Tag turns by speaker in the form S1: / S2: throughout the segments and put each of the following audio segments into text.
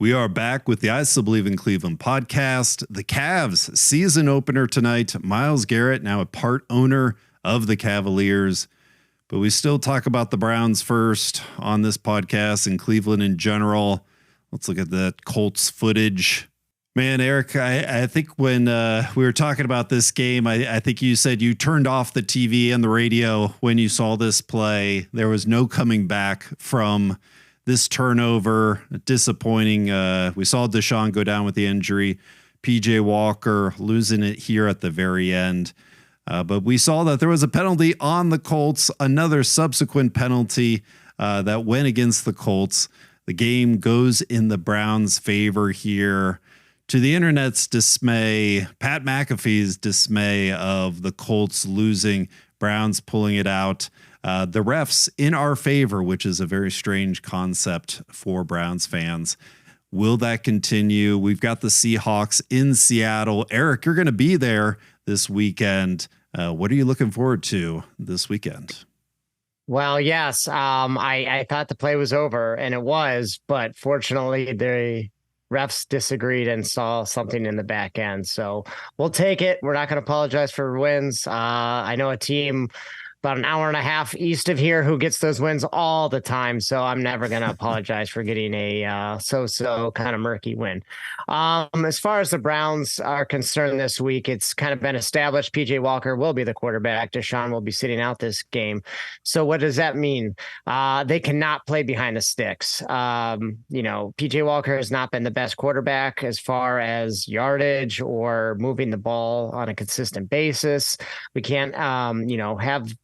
S1: We are back with the I Still Believe in Cleveland podcast. The Cavs season opener tonight. Myles Garrett, now a part owner of the Cavaliers. But we still talk about the Browns first on this podcast and Cleveland in general. Let's look at that Colts footage. Man, Eric, I think when we were talking about this game, I think you said you turned off the TV and the radio when you saw this play. There was no coming back from this turnover. Disappointing. We saw Deshaun go down with the injury. PJ Walker losing it here at the very end. But we saw that there was a penalty on the Colts, another subsequent penalty that went against the Colts. The game goes in the Browns' favor here. To the internet's dismay, Pat McAfee's dismay of the Colts losing, Browns pulling it out. The refs in our favor, which is a very strange concept for Browns fans. Will that continue? We've got the Seahawks in Seattle. Eric, you're going to be there this weekend. What are you looking forward to this weekend?
S2: Well, yes, I thought the play was over, and it was, but fortunately the refs disagreed and saw something in the back end. So we'll take it. We're not going to apologize for wins. I know a team about an hour and a half east of here who gets those wins all the time. So I'm never going to apologize for getting a so-so kind of murky win. As far as the Browns are concerned this week, it's kind of been established PJ Walker will be the quarterback. Deshaun will be sitting out this game. So what does that mean? They cannot play behind the sticks. PJ Walker has not been the best quarterback as far as yardage or moving the ball on a consistent basis. We can't, have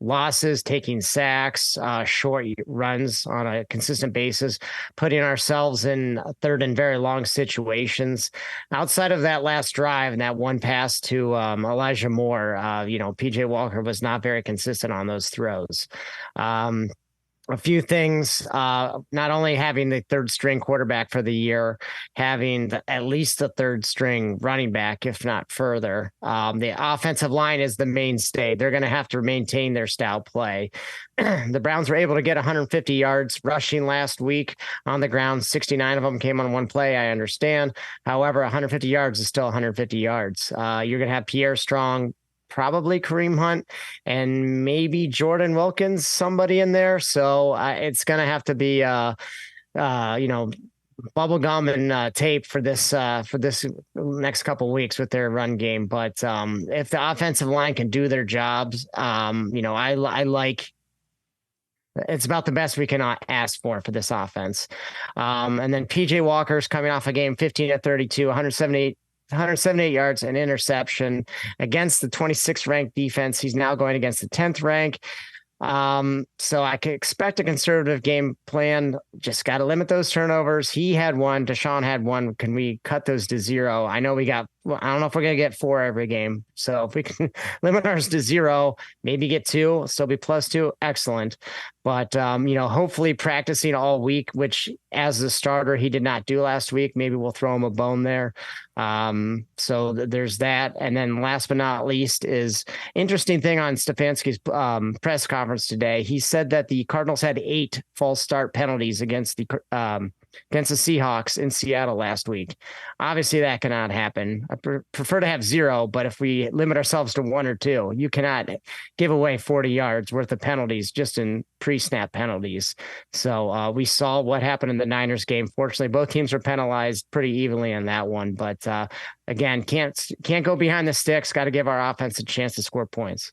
S2: losses, taking sacks, short runs on a consistent basis, putting ourselves in third and very long situations. Outside of that last drive and that one pass to Elijah Moore, PJ Walker was not very consistent on those throws. A few things, not only having the third string quarterback for the year, having at least the third string running back, if not further. The offensive line is the mainstay. They're going to have to maintain their style play. The Browns were able to get 150 yards rushing last week on the ground. 69 of them came on one play, I understand. However, 150 yards is still 150 yards. You're going to have Pierre Strong, probably Kareem Hunt, and maybe Jordan Wilkins, somebody in there. So it's going to have to be, bubble gum and tape for this next couple of weeks with their run game. But if the offensive line can do their jobs, I like. It's about the best we can ask for this offense. And then PJ Walker's coming off a game 15-32, 178 yards, an interception against the 26th ranked defense. He's now going against the 10th rank. So I can expect a conservative game plan. Just got to limit those turnovers. He had one. Deshaun had one. Can we cut those to zero? I know I don't know if we're going to get 4 every game. So if we can limit ours to 0, maybe get 2, still be +2. Excellent. But, hopefully practicing all week, which as the starter, he did not do last week. Maybe we'll throw him a bone there. So there's that. And then last but not least is interesting thing on Stefanski's press conference today. He said that the Cardinals had 8 false start penalties against the Seahawks in Seattle last week. Obviously that cannot happen. I prefer to have 0, but if we limit ourselves to 1 or 2, you cannot give away 40 yards worth of penalties just in pre-snap penalties. So we saw what happened in the Niners game. Fortunately, both teams were penalized pretty evenly in that one, but again, can't go behind the sticks. Got to give our offense a chance to score points.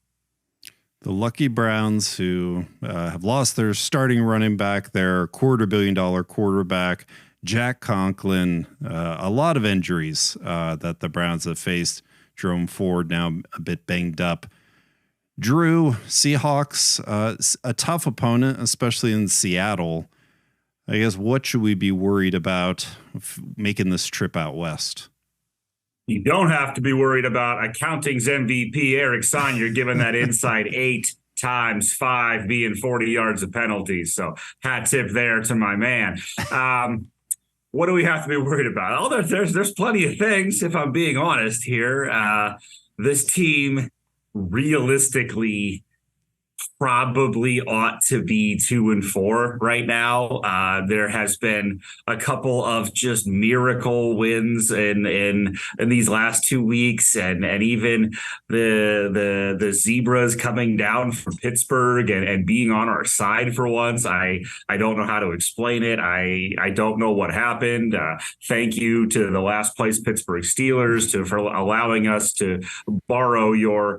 S1: The lucky Browns, who have lost their starting running back, their $250 million quarterback, Jack Conklin, a lot of injuries that the Browns have faced. Jerome Ford now a bit banged up. Drew, Seahawks, a tough opponent, especially in Seattle. I guess, what should we be worried about making this trip out west?
S3: You don't have to be worried about accounting's MVP, Eric Stein. You're given that insight 8 times 5 being 40 yards of penalties. So hat tip there to my man. What do we have to be worried about? Oh, there's plenty of things, if I'm being honest here. This team realistically probably ought to be 2-4 right now. There has been a couple of just miracle wins in these last 2 weeks, and even the Zebras coming down from Pittsburgh and being on our side for once. I don't know how to explain it. I don't know what happened. Thank you to the last place Pittsburgh Steelers for allowing us to borrow your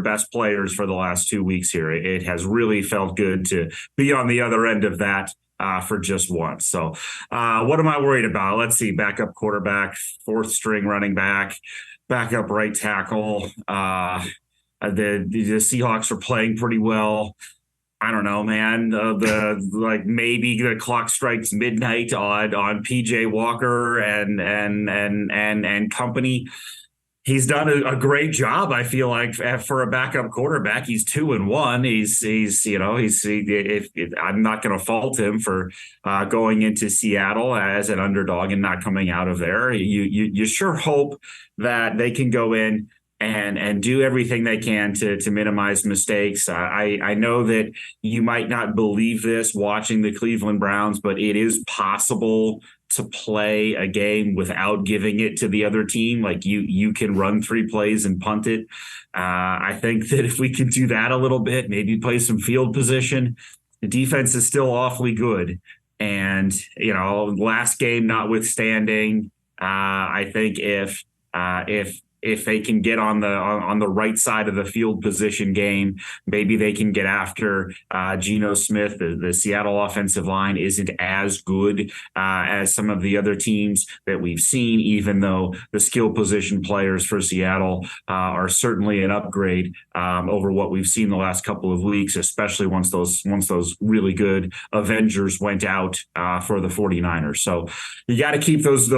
S3: best players for the last 2 weeks here. It has really felt good to be on the other end of that for just once. So what am I worried about? Let's see. Backup quarterback, fourth string running back, backup right tackle. The Seahawks are playing pretty well. I don't know, man. Maybe the clock strikes midnight on PJ Walker and company. He's done a great job, I feel like, for a backup quarterback. He's 2-1. I'm not going to fault him for going into Seattle as an underdog and not coming out of there. You sure hope that they can go in and do everything they can to minimize mistakes. I know that you might not believe this watching the Cleveland Browns, but it is possible to play a game without giving it to the other team. Like you can run 3 plays and punt it. I think that if we can do that a little bit, maybe play some field position, the defense is still awfully good. And, last game notwithstanding, I think if they can get on the right side of the field position game, maybe they can get after Geno Smith. The Seattle offensive line isn't as good as some of the other teams that we've seen, even though the skill position players for Seattle are certainly an upgrade over what we've seen the last couple of weeks, especially once those really good Avengers went out for the 49ers. So you got to keep those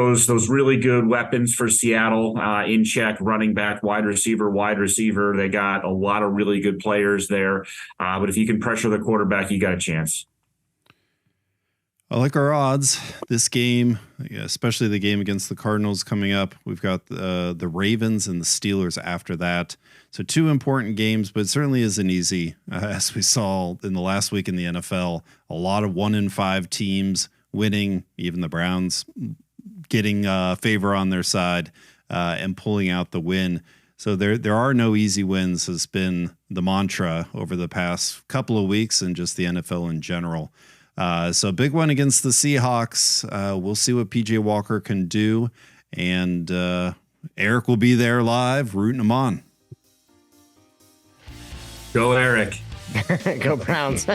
S3: really good weapons for Seattle in check. Running back, wide receiver. They got a lot of really good players there. But if you can pressure the quarterback, you got a chance.
S1: I like our odds. This game, especially the game against the Cardinals coming up. We've got the Ravens and the Steelers after that. So 2 important games, but it certainly isn't easy. As we saw in the last week in the NFL, a lot of 1-5 teams winning, even the Browns getting favor on their side. And pulling out the win. So there are no easy wins has been the mantra over the past couple of weeks and just the NFL in general. So big one against the Seahawks. We'll see what PJ Walker can do. And Eric will be there live rooting him on.
S3: Go Eric.
S2: Go Browns.